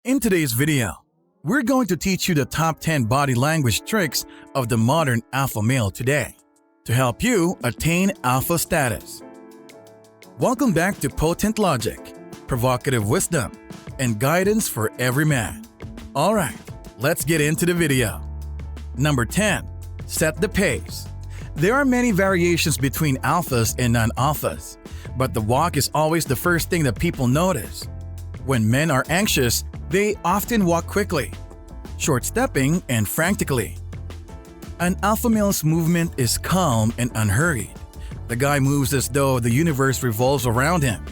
In today's video, we're going to teach you the top 10 body language tricks of the modern alpha male today to help you attain alpha status. Welcome back to Potent Logic, provocative wisdom, and guidance for every man. Alright, let's get into the video. Number 10. Set the pace. There are many variations between alphas and non-alphas, but the walk is always the first thing that people notice. When men are anxious, they often walk quickly, short-stepping and frantically. An alpha male's movement is calm and unhurried. The guy moves as though the universe revolves around him.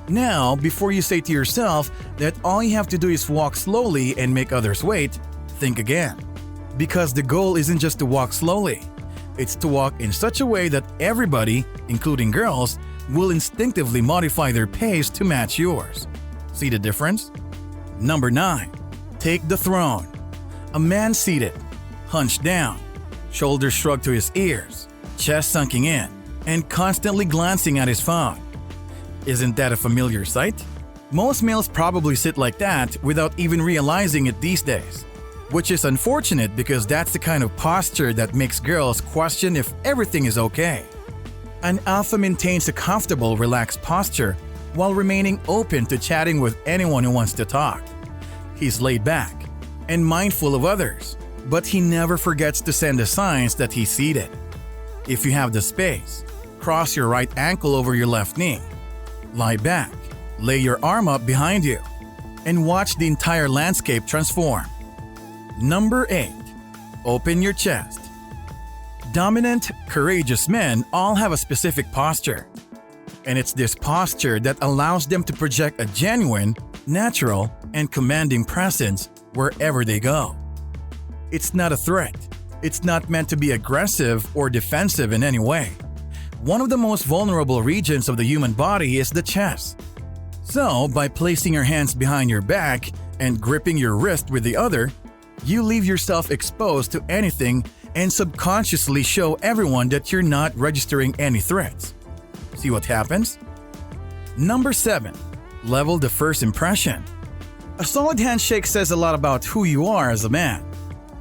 Now, before you say to yourself that all you have to do is walk slowly and make others wait, think again. Because the goal isn't just to walk slowly. It's to walk in such a way that everybody, including girls, will instinctively modify their pace to match yours. See the difference? Number 9. Take the throne. A man seated, hunched down, shoulders shrugged to his ears, chest sunking in, and constantly glancing at his phone. Isn't that a familiar sight? Most males probably sit like that without even realizing it these days, which is unfortunate because that's the kind of posture that makes girls question if everything is okay. An alpha maintains a comfortable, relaxed posture while remaining open to chatting with anyone who wants to talk. He's laid back and mindful of others, but he never forgets to send the signs that he's seated. If you have the space, cross your right ankle over your left knee. Lie back, lay your arm up behind you, and watch the entire landscape transform. Number 8. Open your chest. Dominant, courageous men all have a specific posture. And it's this posture that allows them to project a genuine, natural, and commanding presence wherever they go. It's not a threat. It's not meant to be aggressive or defensive in any way. One of the most vulnerable regions of the human body is the chest. So, by placing your hands behind your back and gripping your wrist with the other, you leave yourself exposed to anything and subconsciously show everyone that you're not registering any threats. See what happens? Number 7. Level the first impression. A solid handshake says a lot about who you are as a man.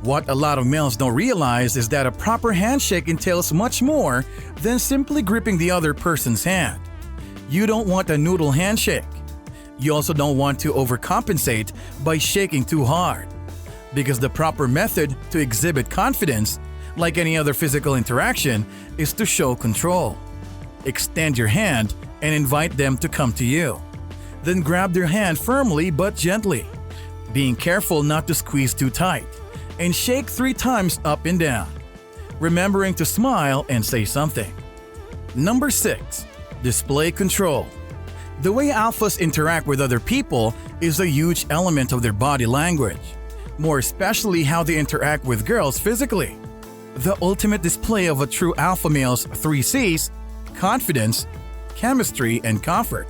What a lot of males don't realize is that a proper handshake entails much more than simply gripping the other person's hand. You don't want a noodle handshake. You also don't want to overcompensate by shaking too hard. Because the proper method to exhibit confidence, like any other physical interaction, is to show control. Extend your hand and invite them to come to you. Then grab their hand firmly but gently, being careful not to squeeze too tight, and shake 3 times up and down, remembering to smile and say something. Number 6. Display control. The way alphas interact with other people is a huge element of their body language, more especially how they interact with girls physically. The ultimate display of a true alpha male's 3 C's: confidence, chemistry, and comfort.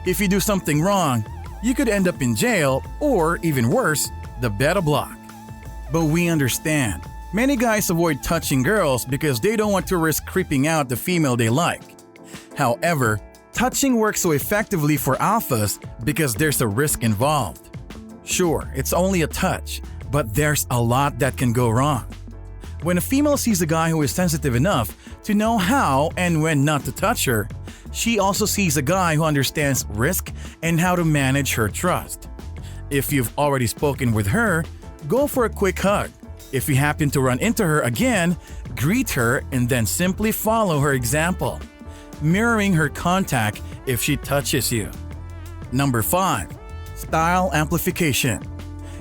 If you do something wrong, you could end up in jail or, even worse, the beta block. But we understand. Many guys avoid touching girls because they don't want to risk creeping out the female they like. However, touching works so effectively for alphas because there's a risk involved. Sure, it's only a touch, but there's a lot that can go wrong. When a female sees a guy who is sensitive enough to know how and when not to touch her, she also sees a guy who understands risk and how to manage her trust. If you've already spoken with her, go for a quick hug. If you happen to run into her again, greet her and then simply follow her example, mirroring her contact if she touches you. Number 5. Style amplification.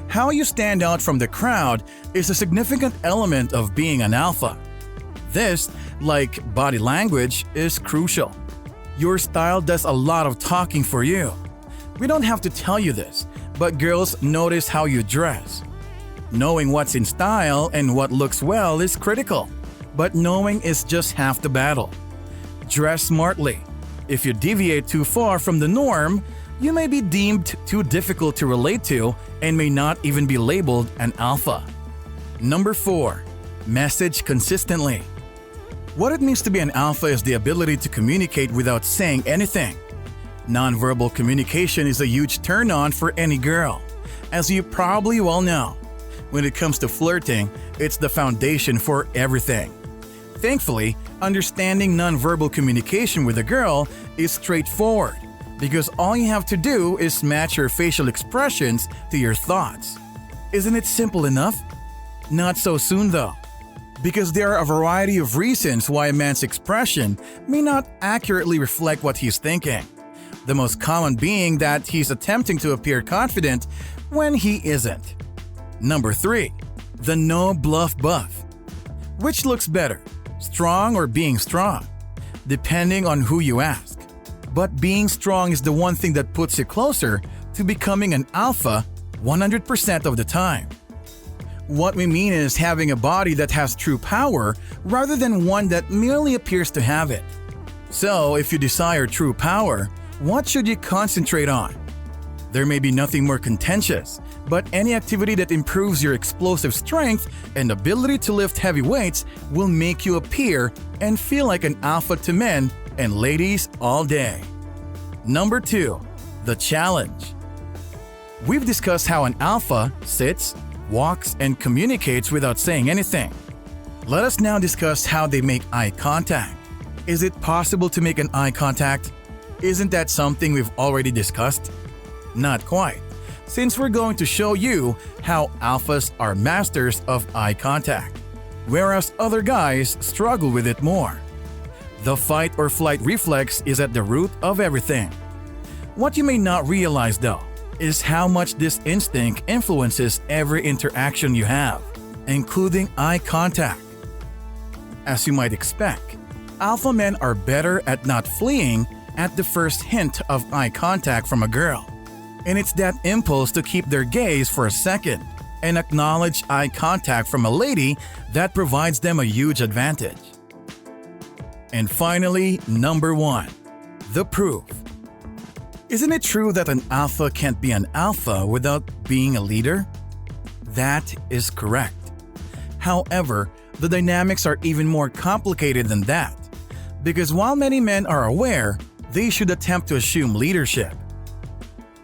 How you stand out from the crowd is a significant element of being an alpha. This, like body language, is crucial. Your style does a lot of talking for you. We don't have to tell you this, but girls notice how you dress. Knowing what's in style and what looks well is critical, but knowing is just half the battle. Dress smartly. If you deviate too far from the norm, you may be deemed too difficult to relate to and may not even be labeled an alpha. Number 4. Message consistently. What it means to be an alpha is the ability to communicate without saying anything. Nonverbal communication is a huge turn-on for any girl, As you probably well know, when it comes to flirting, it's the foundation for everything. Thankfully, understanding nonverbal communication with a girl is straightforward because all you have to do is match your facial expressions to your thoughts. Isn't it simple enough? Not so soon though, because there are a variety of reasons why a man's expression may not accurately reflect what he's thinking. The most common being that he's attempting to appear confident when he isn't. Number 3. The no bluff buff. Which looks better, strong or being strong? Depending on who you ask. But being strong is the one thing that puts you closer to becoming an alpha 100% of the time. What we mean is having a body that has true power rather than one that merely appears to have it. So, if you desire true power, what should you concentrate on? There may be nothing more contentious, but any activity that improves your explosive strength and ability to lift heavy weights will make you appear and feel like an alpha to men and ladies all day. Number 2. The challenge. We've discussed how an alpha sits, walks, and communicates without saying anything. Let us now discuss how they make eye contact. Is it possible to make an eye contact? Isn't that something we've already discussed? Not quite, since we're going to show you how alphas are masters of eye contact, whereas other guys struggle with it more. The fight or flight reflex is at the root of everything. What you may not realize though is how much this instinct influences every interaction you have, including eye contact. As you might expect, alpha men are better at not fleeing at the first hint of eye contact from a girl. And it's that impulse to keep their gaze for a second and acknowledge eye contact from a lady that provides them a huge advantage. And finally, number 1, the proof. Isn't it true that an alpha can't be an alpha without being a leader? That is correct. However, the dynamics are even more complicated than that, because while many men are aware they should attempt to assume leadership,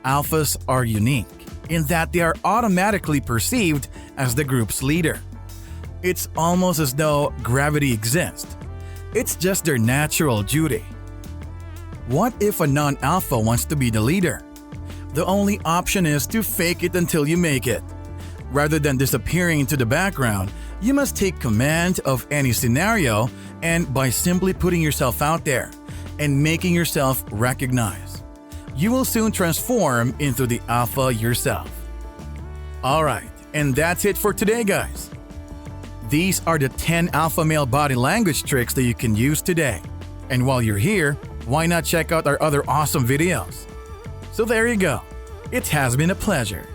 alphas are unique in that they are automatically perceived as the group's leader. It's almost as though gravity exists. It's just their natural duty. What if a non-alpha wants to be the leader? The only option is to fake it until you make it. Rather than disappearing into the background, you must take command of any scenario and by simply putting yourself out there and making yourself recognized, you will soon transform into the alpha yourself. Alright, and that's it for today, guys. These are the 10 alpha male body language tricks that you can use today. And while you're here, why not check out our other awesome videos? So there you go. It has been a pleasure.